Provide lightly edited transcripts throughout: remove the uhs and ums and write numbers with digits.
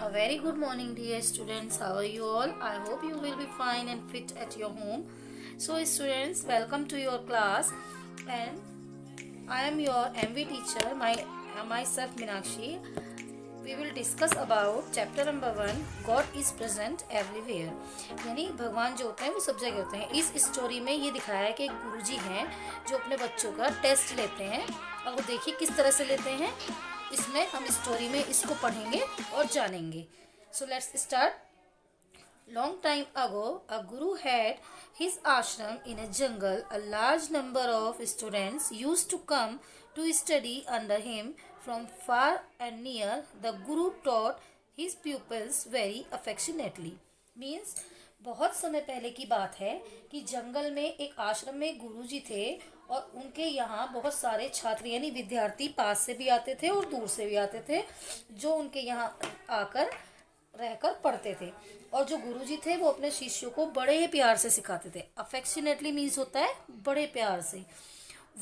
A very good morning, dear students. How are you all? I hope you will be fine and fit at your home. So, students, welcome to your class, and I am your MV teacher. Myself Minakshi. We will discuss about chapter number 1. God is present everywhere. यानी भगवान जो होते हैं वो सब जगह होते हैं. इस स्टोरी में ये दिखाया है कि एक गुरुजी हैं जो अपने बच्चों का टेस्ट लेते हैं. अब वो देखिए किस तरह से लेते हैं. इसमें हम स्टोरी में इसको पढ़ेंगे और जानेंगे. So let's start. Long time ago, a guru had his ashram in a jungle. A large number of students used to come to study under him from far and near. The guru taught his pupils very affectionately. Means बहुत समय पहले की बात है कि जंगल में एक आश्रम में गुरुजी थे और उनके यहाँ बहुत सारे छात्र यानी विद्यार्थी पास से भी आते थे और दूर से भी आते थे जो उनके यहाँ आकर रहकर पढ़ते थे. और जो गुरुजी थे वो अपने शिष्यों को बड़े ही प्यार से सिखाते थे. अफेक्शनेटली मीन्स होता है बड़े प्यार से.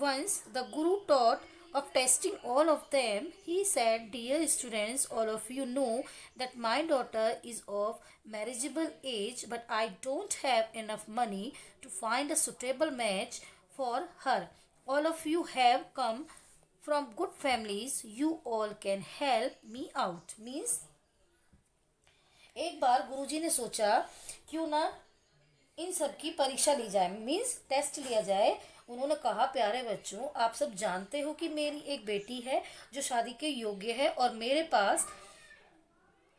Once the guru taught of testing all of them, he said, "Dear students, all of you know that my daughter is of marriageable age, but I don't have enough money to find a suitable match for her. All of you have come from good families. You all can help me out." Means एक बार गुरुजी ने सोचा क्यों ना इन सब की परीक्षा ली जाए. Means test लिया जाए. उन्होंने कहा, प्यारे बच्चों, आप सब जानते हो कि मेरी एक बेटी है जो शादी के योग्य है और मेरे पास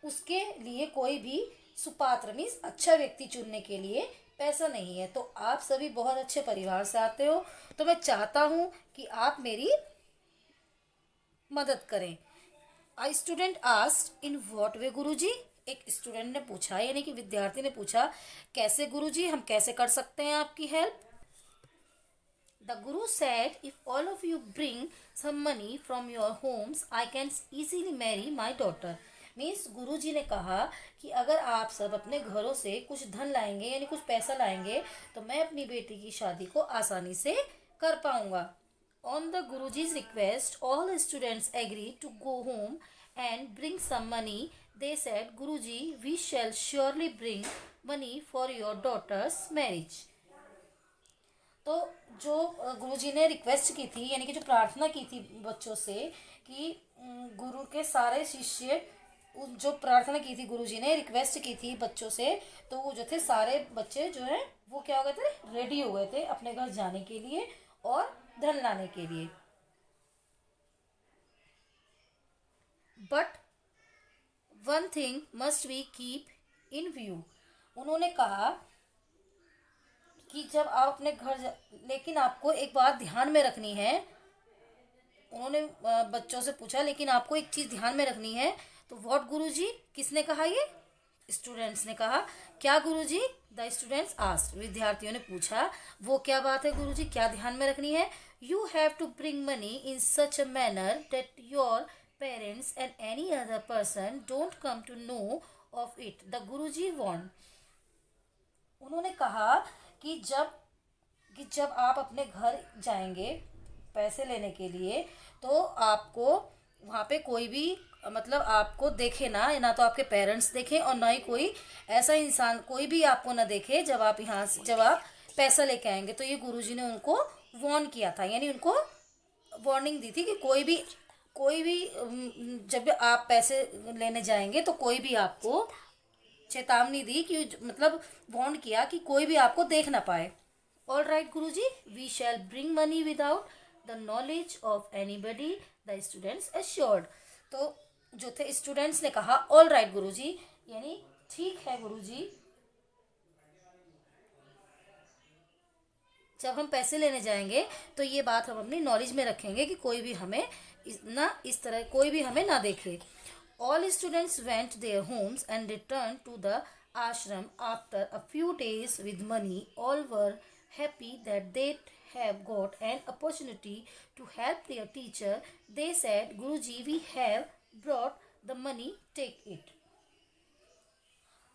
उसके लिए कोई भी सुपात्र मीन्स अच्छा व्यक्ति चुनने के लिए पैसा नहीं है. तो आप सभी बहुत अच्छे परिवार से आते हो तो मैं चाहता हूँ कि आप मेरी मदद करें. A student asked, "In what way, गुरुजी?" एक स्टूडेंट ने पूछा यानी कि विद्यार्थी ने पूछा, कैसे गुरुजी, हम कैसे कर सकते हैं आपकी help. The guru said, "If all of you bring some money from your homes, I can easily marry my daughter." Means Guruji ने कहा कि अगर आप सब अपने घरों से कुछ धन लाएंगे यानी कुछ पैसा लाएंगे तो मैं अपनी बेटी की शादी को आसानी से कर पाऊंगा. On the Guruji's request, all the students agreed to go home and bring some money. They said, "Guruji, we shall surely bring money for your daughter's marriage." तो जो गुरुजी ने रिक्वेस्ट की थी यानी कि जो प्रार्थना की थी बच्चों से कि गुरु के सारे शिष्य जो प्रार्थना की थी गुरुजी ने रिक्वेस्ट की थी बच्चों से तो वो जो थे सारे बच्चे जो है वो क्या हो गए थे, रेडी हो गए थे अपने घर जाने के लिए और धन लाने के लिए. But one thing must we keep in view. उन्होंने कहा कि जब आप अपने घर लेकिन आपको एक बात ध्यान में रखनी है. उन्होंने बच्चों से पूछा लेकिन आपको एक चीज़ ध्यान में रखनी है. तो व्हाट गुरुजी, किसने कहा ये? स्टूडेंट्स ने कहा. क्या गुरुजी? The students asked. विद्यार्थियों ने पूछा वो क्या बात है गुरुजी, क्या ध्यान में रखनी है? You have to bring money in such a manner that your parents and any other person don't come to know of it. The Guruji want. उन्होंने कहा कि जब आप अपने घर जाएंगे पैसे लेने के लिए तो आपको वहाँ पे कोई भी मतलब आपको देखे ना तो आपके पेरेंट्स देखें और ना ही कोई ऐसा इंसान कोई भी आपको ना देखे जब आप पैसा लेके आएंगे. तो ये गुरुजी ने उनको वार्न किया था यानी उनको वार्निंग दी थी कि कोई भी जब आप पैसे लेने जाएंगे तो कोई भी आपको चेतावनी दी कि मतलब वार्न किया कि कोई भी आपको देख ना पाए. All right Guruji, we shall bring money without the knowledge of anybody, the students assured. तो जो थे स्टूडेंट्स ने कहा ऑल राइट गुरुजी यानी ठीक है गुरुजी, जब हम पैसे लेने जाएंगे तो ये बात हम अपनी नॉलेज में रखेंगे कि कोई भी हमें इस तरह कोई भी हमें ना देखे. All students went their homes and returned to the ashram after a few days with money. All were happy that they have got an opportunity to help their teacher. They said, "Guruji, we have brought the money, take it."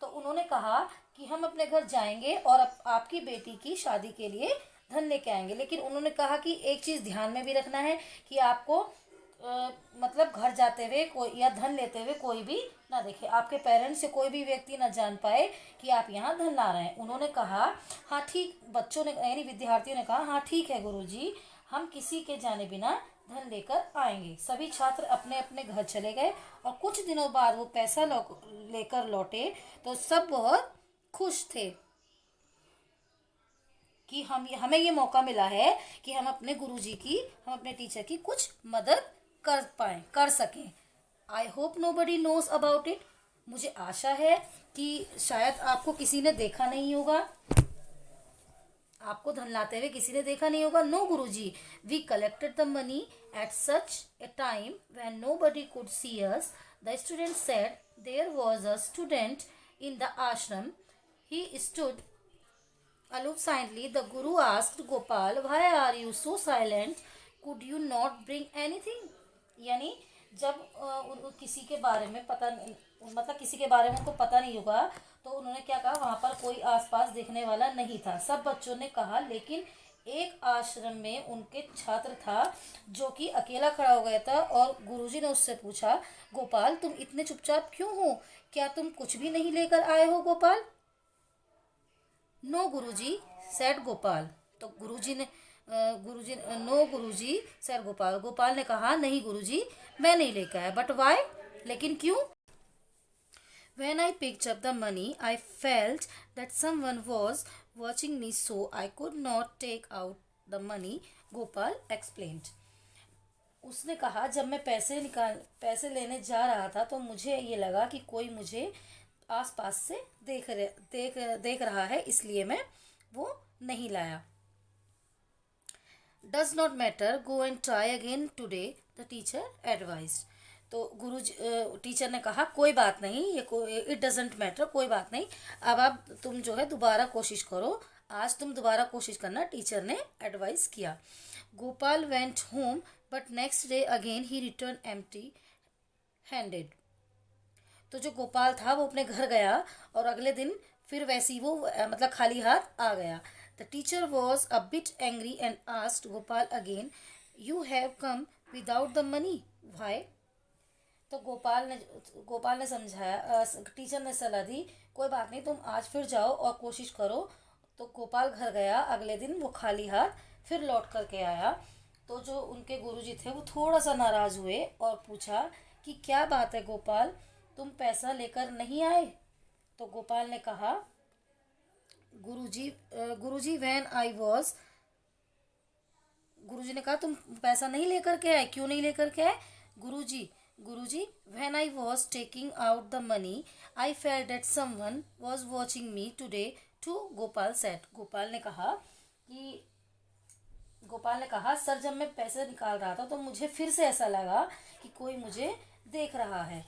तो उन्होंने कहा कि हम अपने घर जाएंगे और आपकी बेटी की शादी के लिए धन लेके आएंगे. लेकिन उन्होंने कहा कि एक चीज़ ध्यान में भी रखना है कि आपको मतलब घर जाते हुए कोई या धन लेते हुए कोई भी ना देखे, आपके पेरेंट्स से कोई भी व्यक्ति ना जान पाए कि आप यहाँ धन ला रहे हैं। उन्होंने कहा हाँ ठीक, बच्चों ने यानी विद्यार्थियों ने कहा हाँ ठीक है गुरुजी, हम किसी के जाने बिना धन लेकर आएंगे। सभी छात्र अपने अपने घर चले गए और कुछ दिनों बाद वो पैसा लेकर लौटे तो सब बहुत खुश थे कि हमें ये मौका मिला है कि हम अपने गुरुजी की, हम अपने टीचर की कुछ मदद कर सकें। I hope nobody knows about it. मुझे आशा है कि शायद आपको किसी ने देखा नहीं होगा, आपको धन लाते हुए किसी ने देखा नहीं होगा। No Guruji, we collected the money at such a time when nobody could see us. The student said there was a student in the ashram. He stood aloof silently. The Guru asked Gopal, "Why are you so silent? Could you not bring anything?" यानी जब किसी के बारे में पता, मतलब किसी के बारे में उनको पता नहीं होगा तो उन्होंने क्या कहा, वहाँ पर कोई आसपास देखने वाला नहीं था। सब बच्चों ने कहा लेकिन एक आश्रम में उनके छात्र था जो कि अकेला खड़ा हो गया था और गुरुजी ने उससे पूछा, गोपाल तुम इतने चुपचाप क्यों हो? क्या तुम कुछ भी नहीं लेकर आए हो गोपाल? नो गुरुजी सेड गोपाल। तो गुरुजी ने नो गुरुजी सेड गोपाल। गोपाल ने कहा नहीं गुरुजी, मैं नहीं लेकर आया। But why? लेकिन क्यों? When I picked up the money, I felt that someone was watching me, so I could not take out the money. Gopal explained. उसने कहा जब मैं पैसे लेने जा रहा था तो मुझे ये लगा कि कोई मुझे आसपास से देख रहा है, इसलिए मैं वो नहीं लाया। Does not matter, go and try again today, the teacher advised. तो टीचर ने कहा कोई बात नहीं, इट डजेंट मैटर, कोई बात नहीं, अब तुम जो है दोबारा कोशिश करो, आज तुम दोबारा कोशिश करना, टीचर ने एडवाइस किया। Gopal went home but next day again he return empty handed. तो जो गोपाल था वो अपने घर गया और अगले दिन फिर वैसी वो मतलब खाली हाथ आ गया। The teacher was a bit angry and asked Gopal again, you have come without the money, why? तो गोपाल ने समझाया, टीचर ने सलाह दी कोई बात नहीं, तुम आज फिर जाओ और कोशिश करो। तो गोपाल घर गया, अगले दिन वो खाली हाथ फिर लौट करके आया। तो जो उनके गुरुजी थे वो थोड़ा सा नाराज हुए और पूछा कि क्या बात है गोपाल, तुम पैसा लेकर नहीं आए? तो गोपाल ने कहा गुरुजी व्हेन आई वॉज, गुरुजी ने कहा तुम पैसा नहीं लेकर के आए, क्यों नहीं लेकर के आए? Guruji when I was taking out the money I felt that someone was watching me today too, Gopal said. Gopal ने कहा सर जब मैं पैसे निकाल रहा था तो मुझे फिर से ऐसा लगा कि कोई मुझे देख रहा है।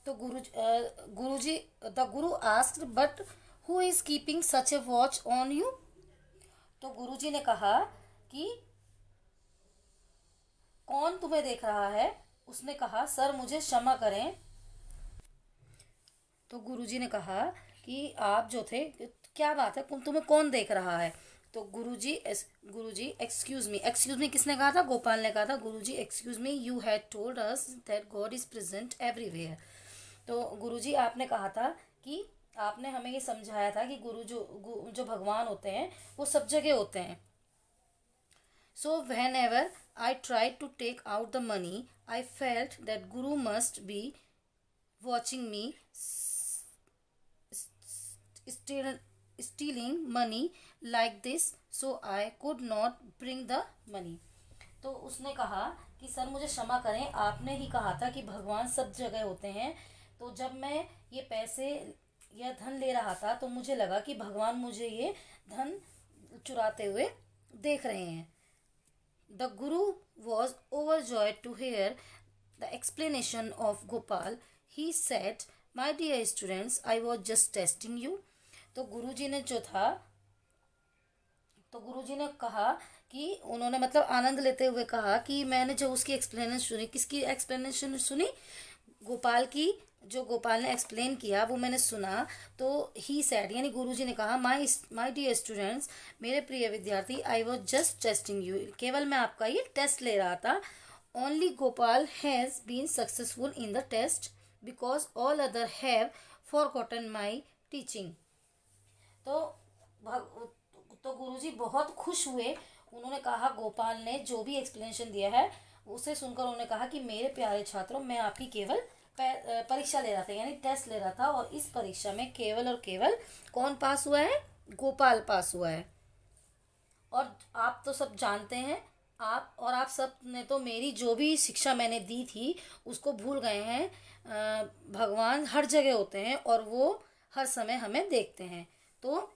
तो the Guru asked but who is keeping such A watch on you? तो गुरुजी ने कहा कि कौन तुम्हें देख रहा है? उसने कहा सर मुझे क्षमा करें। तो गुरुजी ने कहा कि आप जो थे, क्या बात है, तुम्हें कौन देख रहा है? तो गुरुजी एक्सक्यूज मी किसने कहा था? गोपाल ने कहा था Guruji excuse me, you had told us that God is present everywhere. तो गुरुजी आपने कहा था कि आपने हमें ये समझाया था कि जो भगवान होते हैं वो सब जगह होते हैं। So whenever I tried to take out the money I felt that guru must be watching me stealing money like this, so I could not bring the money. तो उसने कहा कि सर मुझे क्षमा करें, आपने ही कहा था कि भगवान सब जगह होते हैं, तो जब मैं ये पैसे या धन ले रहा था तो मुझे लगा कि भगवान मुझे ये धन चुराते हुए देख रहे हैं। The Guru was overjoyed to hear the explanation of Gopal. He said, my dear students, I was just testing you. तो गुरुजी ने कहा कि उन्होंने मतलब आनंद लेते हुए कहा कि मैंने जो उसकी एक्सप्लेनेशन सुनी, किसकी एक्सप्लेनेशन सुनी? गोपाल ने एक्सप्लेन किया वो मैंने सुना। तो ही सैड यानी गुरुजी ने कहा, माई डियर स्टूडेंट्स, मेरे प्रिय विद्यार्थी, I was just testing you, केवल मैं आपका ये टेस्ट ले रहा था। Only Gopal has been successful in the test because all other have forgotten my teaching. तो गुरुजी बहुत खुश हुए। उन्होंने कहा, गोपाल ने जो भी एक्सप्लेनेशन दिया है उसे सुनकर उन्होंने कहा कि मेरे प्यारे छात्रों, मैं आपकी केवल परीक्षा ले रहा था, यानी टेस्ट ले रहा था, और इस परीक्षा में केवल और केवल कौन पास हुआ है? गोपाल पास हुआ है। और आप तो सब जानते हैं, आप सब ने तो मेरी जो भी शिक्षा मैंने दी थी उसको भूल गए हैं। भगवान हर जगह होते हैं और वो हर समय हमें देखते हैं। तो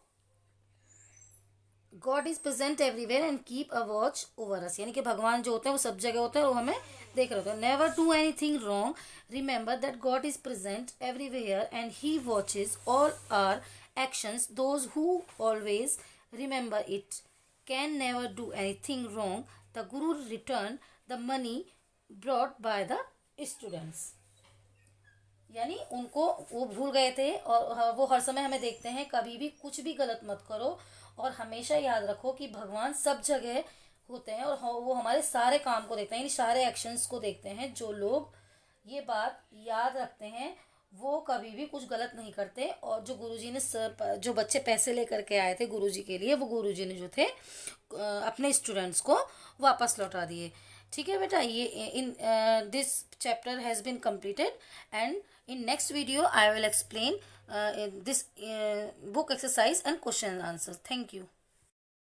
God is present everywhere and keep a watch over us, यानी कि भगवान जो होते हैं वो सब जगह होते हैं और वो हमें देख रहे होते हैं। Never do anything wrong, remember that God is present everywhere and he watches all our actions. Those who always remember it can never do anything wrong. The guru return the money brought by the students, यानी उनको वो भूल गए थे और वो हर समय हमें देखते हैं। कभी भी कुछ भी गलत मत करो और हमेशा याद रखो कि भगवान सब जगह होते हैं और वो हमारे सारे काम को देखते हैं, यानी सारे एक्शंस को देखते हैं। जो लोग ये बात याद रखते हैं वो कभी भी कुछ गलत नहीं करते। और जो गुरुजी ने जो बच्चे पैसे लेकर के आए थे गुरुजी के लिए, वो गुरुजी ने जो थे अपने स्टूडेंट्स को वापस लौटा दिए। ठीक है बेटा, ये in this chapter has been completed and in next video I will explain this book exercise and question and answers. Thank you.